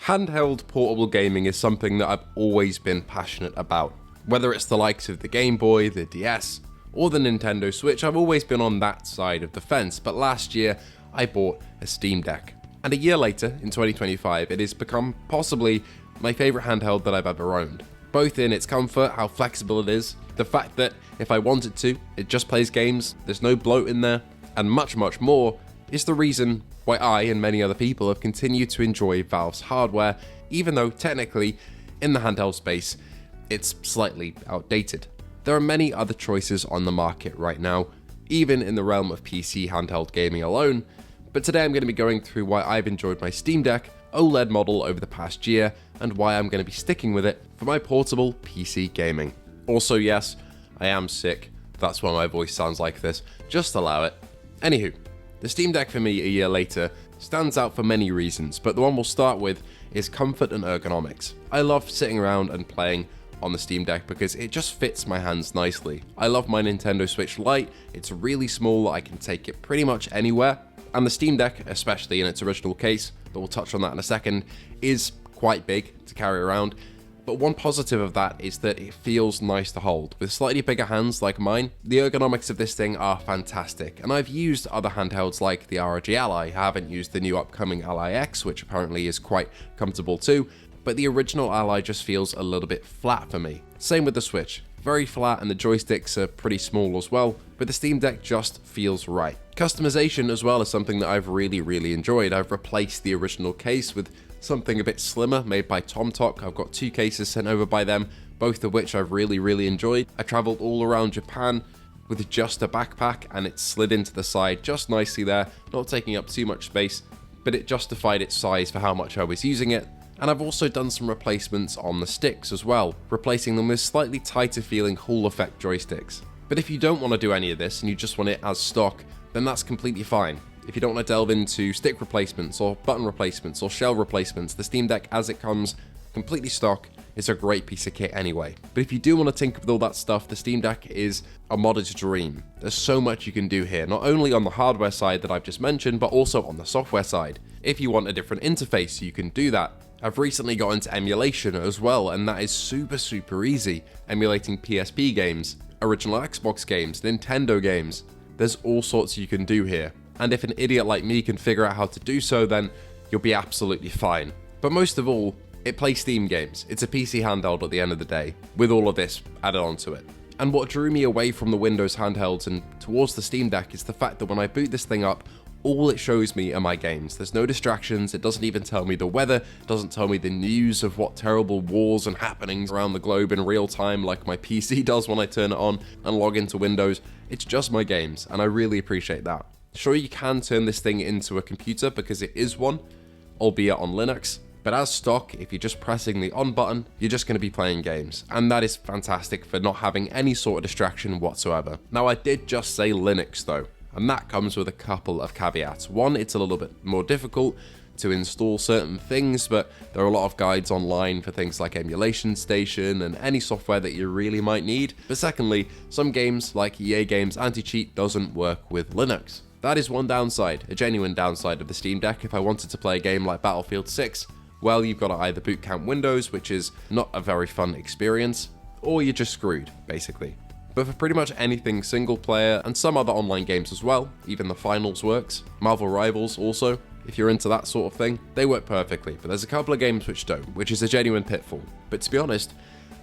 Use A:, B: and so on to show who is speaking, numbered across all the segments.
A: Handheld portable gaming is something that I've always been passionate about. Whether it's the likes of the Game Boy, the DS, or the Nintendo Switch, I've always been on that side of the fence, but last year I bought a Steam Deck. And a year later, in 2025, it has become possibly my favourite handheld that I've ever owned. Both in its comfort, how flexible it is, the fact that if I wanted to, it just plays games, there's no bloat in there, and much, much more, is the reason why I and many other people have continued to enjoy Valve's hardware, even though technically, in the handheld space, it's slightly outdated. There are many other choices on the market right now, even in the realm of PC handheld gaming alone, but today I'm going to be going through why I've enjoyed my Steam Deck OLED model over the past year, and why I'm going to be sticking with it for my portable PC gaming. Also, yes, I am sick, that's why my voice sounds like this, just allow it. Anywho, the Steam Deck for me a year later stands out for many reasons, but the one we'll start with is comfort and ergonomics. I love sitting around and playing on the Steam Deck because it just fits my hands nicely. I love my Nintendo Switch Lite, it's really small, I can take it pretty much anywhere, and the Steam Deck, especially in its original case, but we'll touch on that in a second, is quite big to carry around. But one positive of that is that it feels nice to hold. With slightly bigger hands like mine, the ergonomics of this thing are fantastic, and I've used other handhelds like the ROG Ally. I haven't used the new upcoming Ally X, which apparently is quite comfortable too, but the original Ally just feels a little bit flat for me. Same with the Switch, very flat, and the joysticks are pretty small as well, but the Steam Deck just feels right. Customization as well is something that I've really enjoyed. I've replaced the original case with something a bit slimmer made by TomTok. I've got 2 cases sent over by them, both of which I've really enjoyed. I travelled all around Japan with just a backpack, and it slid into the side just nicely there, not taking up too much space, but it justified its size for how much I was using it. And I've also done some replacements on the sticks as well, replacing them with slightly tighter feeling Hall effect joysticks. But if you don't want to do any of this and you just want it as stock, then that's completely fine. If you don't want to delve into stick replacements or button replacements or shell replacements, the Steam Deck as it comes, completely stock, is a great piece of kit anyway. But if you do want to tinker with all that stuff, the Steam Deck is a modder's dream. There's so much you can do here, not only on the hardware side that I've just mentioned, but also on the software side. If you want a different interface, you can do that. I've recently got into emulation as well, and that is super easy. Emulating PSP games, original Xbox games, Nintendo games. There's all sorts you can do here. And if an idiot like me can figure out how to do so, then you'll be absolutely fine. But most of all, it plays Steam games. It's a PC handheld at the end of the day, with all of this added onto it. And what drew me away from the Windows handhelds and towards the Steam Deck is the fact that when I boot this thing up, all it shows me are my games. There's no distractions, it doesn't even tell me the weather, it doesn't tell me the news of what terrible wars and happenings around the globe in real time like my PC does when I turn it on and log into Windows. It's just my games, and I really appreciate that. Sure, you can turn this thing into a computer because it is one, albeit on Linux, but as stock, if you're just pressing the on button, you're just going to be playing games, and that is fantastic for not having any sort of distraction whatsoever. Now, I did just say Linux though, and that comes with a couple of caveats. One, it's a little bit more difficult to install certain things, but there are a lot of guides online for things like Emulation Station and any software that you really might need. But secondly, some games like EA Games Anti-Cheat doesn't work with Linux. That is one downside, a genuine downside of the Steam Deck. If I wanted to play a game like Battlefield 6, well, you've got to either boot camp Windows, which is not a very fun experience, or you're just screwed, basically. But for pretty much anything single player, and some other online games as well, even the Finals works, Marvel Rivals also, if you're into that sort of thing, they work perfectly. But there's a couple of games which don't, which is a genuine pitfall. But to be honest,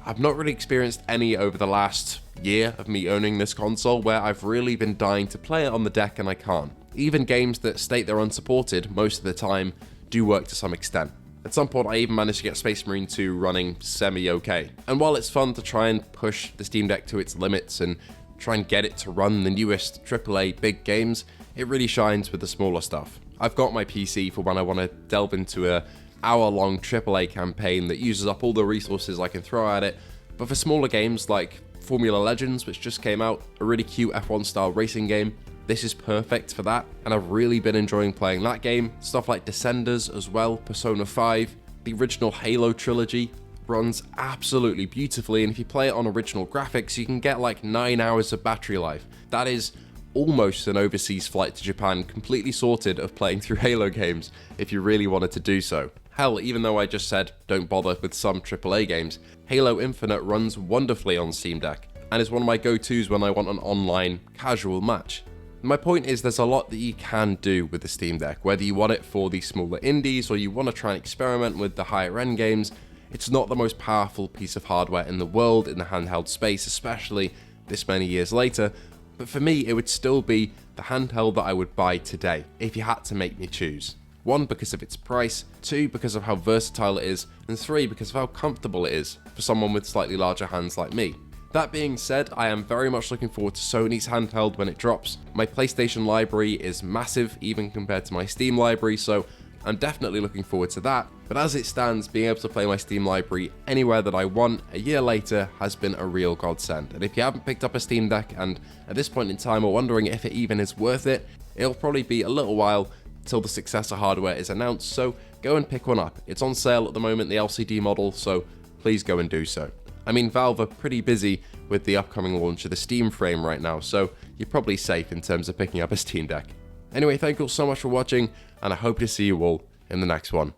A: I've not really experienced any over the last year of me owning this console where I've really been dying to play it on the deck and I can't. Even games that state they're unsupported most of the time do work to some extent. At some point I even managed to get Space Marine 2 running semi-okay. And while it's fun to try and push the Steam Deck to its limits and try and get it to run the newest AAA big games, it really shines with the smaller stuff. I've got my PC for when I want to delve into a hour-long AAA campaign that uses up all the resources I can throw at it, but for smaller games like Formula Legends, which just came out, a really cute F1 style racing game, this is perfect for that, and I've really been enjoying playing that game. Stuff like Descenders as well, Persona 5, the original Halo trilogy runs absolutely beautifully, and if you play it on original graphics, you can get like 9 hours of battery life. That is almost an overseas flight to Japan completely sorted of playing through Halo games if you really wanted to do so. Hell, even though I just said don't bother with some AAA games, Halo Infinite runs wonderfully on Steam Deck, and is one of my go-tos when I want an online, casual match. My point is there's a lot that you can do with the Steam Deck, whether you want it for the smaller indies or you want to try and experiment with the higher end games. It's not the most powerful piece of hardware in the world in the handheld space, especially this many years later, but for me it would still be the handheld that I would buy today if you had to make me choose. 1, because of its price, 2, because of how versatile it is, and 3, because of how comfortable it is for someone with slightly larger hands like me. That being said, I am very much looking forward to Sony's handheld when it drops. My PlayStation library is massive even compared to my Steam library, so I'm definitely looking forward to that. But as it stands, being able to play my Steam library anywhere that I want a year later has been a real godsend. And if you haven't picked up a Steam Deck and at this point in time are wondering if it even is worth it, it'll probably be a little while till the successor hardware is announced, so go and pick one up. It's on sale at the moment, the LCD model, so please go and do so. I mean, Valve are pretty busy with the upcoming launch of the Steam Frame right now, so you're probably safe in terms of picking up a Steam Deck. Anyway, thank you all so much for watching, and I hope to see you all in the next one.